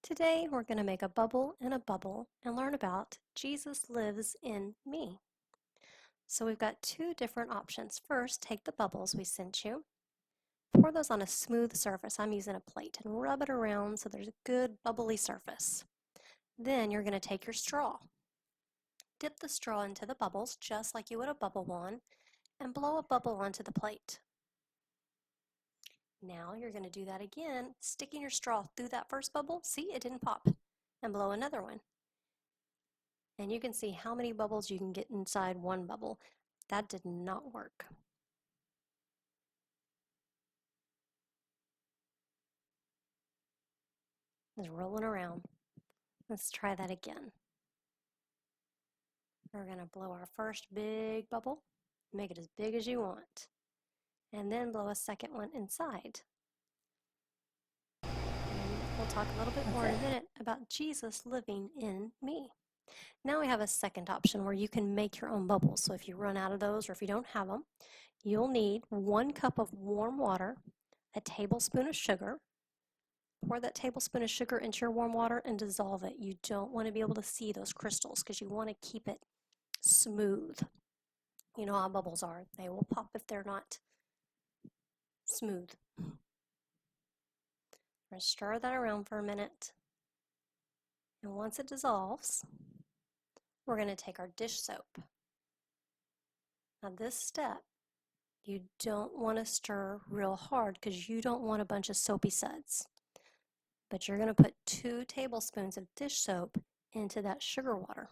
Today we're going to make a bubble in a bubble and learn about Jesus lives in me. So we've got two different options. First, take the bubbles we sent you, pour those on a smooth surface. I'm using a plate and rub it around so there's a good bubbly surface. Then you're going to take your straw. Dip the straw into the bubbles just like you would a bubble wand and blow a bubble onto the plate. Now you're going to do that again, sticking your straw through that first bubble. See, it didn't pop. And blow another one. And you can see how many bubbles you can get inside one bubble. That did not work. It's rolling around. Let's try that again. We're going to blow our first big bubble, make it as big as you want, and then blow a second one inside. And we'll talk a little bit more in a minute about Jesus living in me. Now we have a second option where you can make your own bubbles. So if you run out of those or if you don't have them, you'll need 1 cup of warm water, a tablespoon of sugar. Pour that tablespoon of sugar into your warm water and dissolve it. You don't want to be able to see those crystals because you want to keep it smooth. You know how bubbles are. They will pop if they're not smooth. We're going to stir that around for a minute. And once it dissolves, we're going to take our dish soap. Now this step, you don't want to stir real hard because you don't want a bunch of soapy suds. But you're going to put 2 tablespoons of dish soap into that sugar water.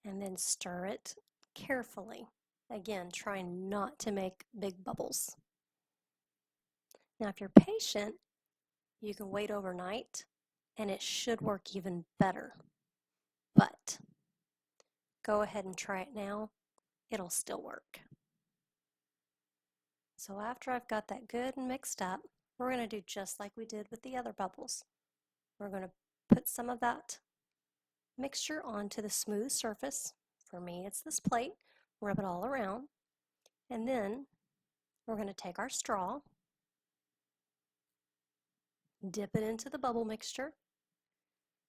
And then stir it carefully. Again, trying not to make big bubbles. Now, if you're patient, you can wait overnight and it should work even better. But go ahead and try it now. It'll still work. So after I've got that good and mixed up, we're going to do just like we did with the other bubbles. We're going to put some of that mixture onto the smooth surface. For me, it's this plate. Rub it all around. And then we're going to take our straw, dip it into the bubble mixture,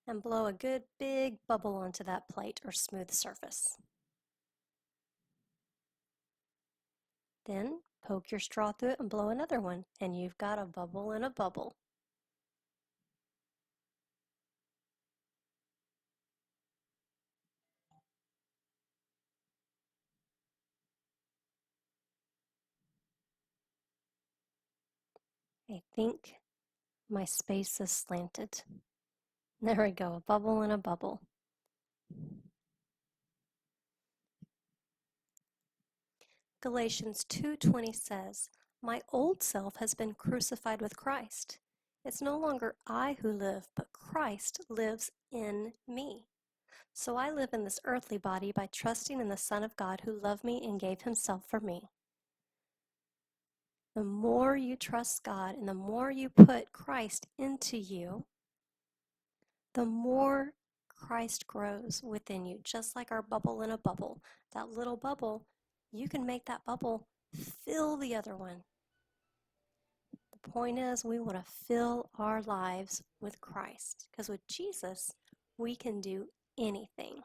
and blow a good big bubble onto that plate or smooth surface. Then poke your straw through it and blow another one, and you've got a bubble in a bubble. I think my space is slanted. There we go, a bubble in a bubble. Galatians 2:20 says, "My old self has been crucified with Christ. It's no longer I who live, but Christ lives in me. So I live in this earthly body by trusting in the Son of God who loved me and gave himself for me." The more you trust God and the more you put Christ into you, the more Christ grows within you, just like our bubble in a bubble. That little bubble, you can make that bubble fill the other one. The point is, we want to fill our lives with Christ, because with Jesus, we can do anything.